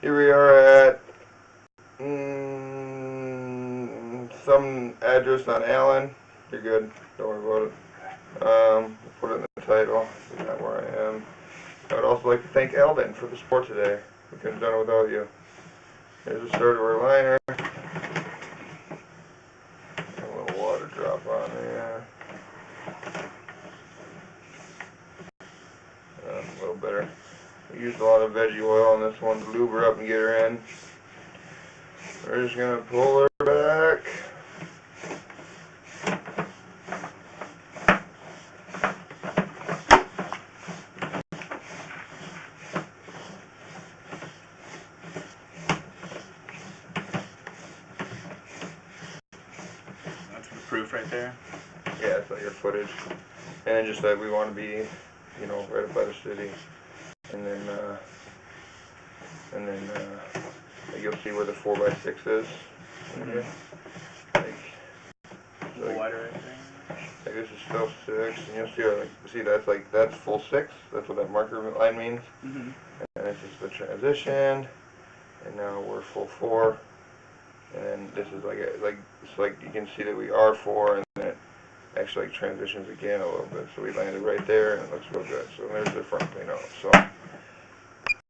Here we are at some address on Allen. You're good. Don't worry about it. Put it in the title. This is not where I am. I would also like to thank Alvin for the support today. We couldn't have done it without you. Here's the start of our liner. A little water drop on there. A little better. We used a lot of veggie oil on this one to lube her up and get her in. We're just going to pull her back. That's the proof right there. Yeah, it's like your footage. And then just that we want to be, you know, right up by the city. And then you'll see where the 4x6 is. Mm-hmm. Like, a little wider right there. Like this is still 6, and you'll see, that's full 6. That's what that marker line means. Mm-hmm. And this is the transition, and now we're full 4. And then this is it's like you can see that we are 4, and then it actually transitions again a little bit. So we landed right there, and it looks real good. So there's the front clean out. So.